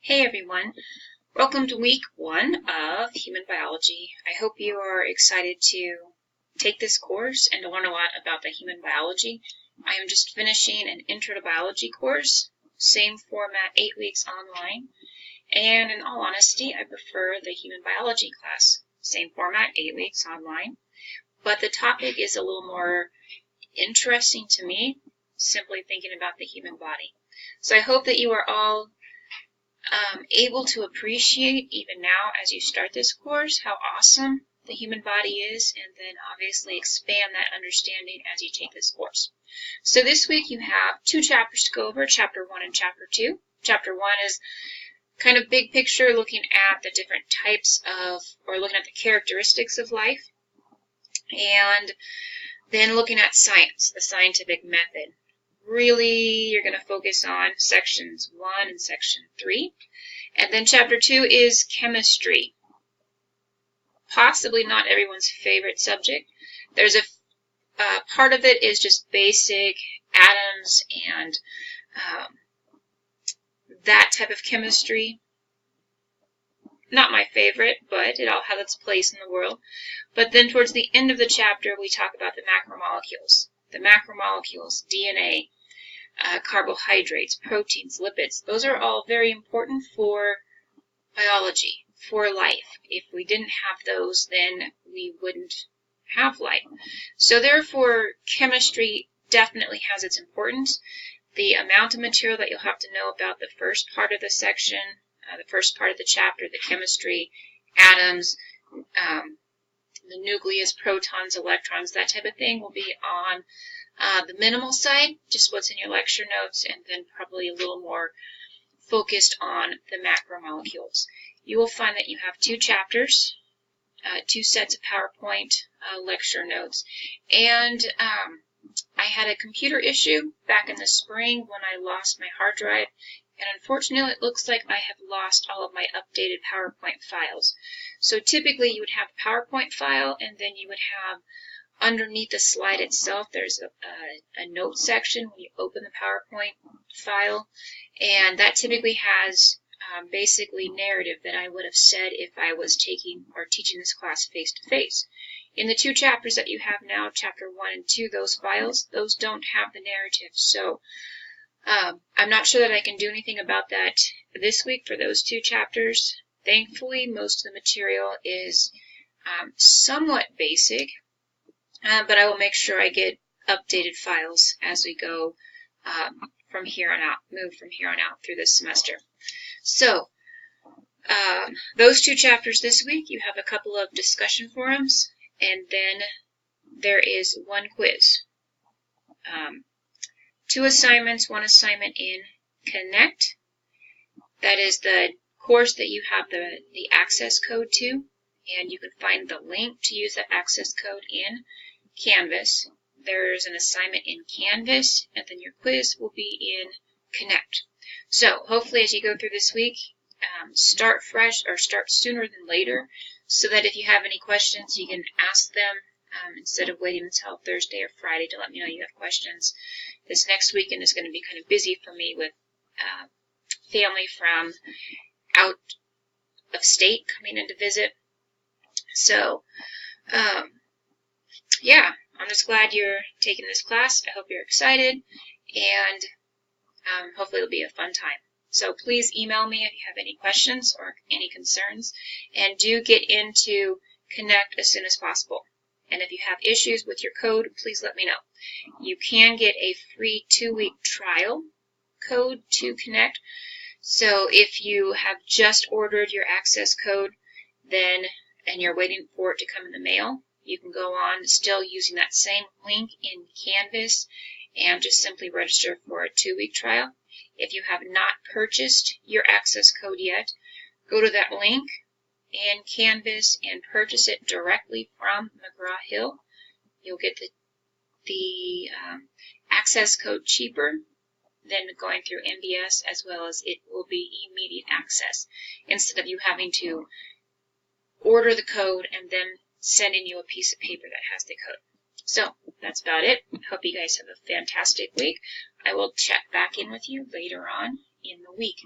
Hey everyone, welcome to week 1 of Human Biology. I hope you are excited to take this course and to learn a lot about the human biology. I am just finishing an Intro to Biology course, same format, 8 weeks online, and in all honesty, I prefer the human biology class. Same format, 8 weeks online, but the topic is a little more interesting to me, simply thinking about the human body. So I hope that you are all able to appreciate, even now as you start this course, how awesome the human body is, and then obviously expand that understanding as you take this course. So this week you have 2 chapters to go over, Chapter 1 and Chapter 2. Chapter 1 is kind of big picture, looking at the different types of, or looking at the characteristics of life, and then looking at science, the scientific method. Really, you're going to focus on sections 1 and section 3. And then chapter 2 is chemistry. Possibly not everyone's favorite subject. There's a part of it is just basic atoms and that type of chemistry. Not my favorite, but it all has its place in the world. But then towards the end of the chapter, we talk about the macromolecules. The macromolecules, DNA, carbohydrates, proteins, lipids. Those are all very important for biology, for life. If we didn't have those, then we wouldn't have life. So therefore, chemistry definitely has its importance. The amount of material that you'll have to know about the first part of the section, the first part of the chapter, the chemistry, atoms, the nucleus, protons, electrons, that type of thing will be on the minimal side, just what's in your lecture notes, and then probably a little more focused on the macromolecules. You will find that you have 2 chapters, 2 sets of PowerPoint lecture notes, and I had a computer issue back in the spring when I lost my hard drive, and unfortunately it looks like I have lost all of my updated PowerPoint files. So typically you would have a PowerPoint file, and then you would have underneath the slide itself, there's a note section when you open the PowerPoint file, and that typically has basically narrative that I would have said if I was taking or teaching this class face-to-face. In the 2 chapters that you have now, Chapter 1 and 2, those files, those don't have the narrative. So I'm not sure that I can do anything about that this week for those 2 chapters. Thankfully, most of the material is somewhat basic, but I will make sure I get updated files as we go from here on out, move from here on out through this semester. So, those 2 chapters this week, you have a couple of discussion forums, and then there is 1 quiz. 2 assignments, 1 assignment in Connect. That is the course that you have the access code to, and you can find the link to use that access code in Canvas. There's an assignment in Canvas, and then your quiz will be in Connect. So hopefully as you go through this week, start fresh or start sooner than later, so that if you have any questions, you can ask them instead of waiting until Thursday or Friday to let me know you have questions. This next weekend is going to be kind of busy for me with family from out of state coming in to visit. So, yeah, I'm just glad you're taking this class. I hope you're excited, and hopefully it'll be a fun time. So please email me if you have any questions or any concerns, and do get into Connect as soon as possible. And if you have issues with your code, please let me know. You can get a free 2-week trial code to Connect. So if you have just ordered your access code, and you're waiting for it to come in the mail, you can go on still using that same link in Canvas and just simply register for a 2-week trial. If you have not purchased your access code yet, go to that link in Canvas and purchase it directly from McGraw-Hill. You'll get the access code cheaper than going through MBS, as well as it will be immediate access instead of you having to order the code and then sending you a piece of paper that has the code. So that's about it. I hope you guys have a fantastic week. I will check back in with you later on in the week.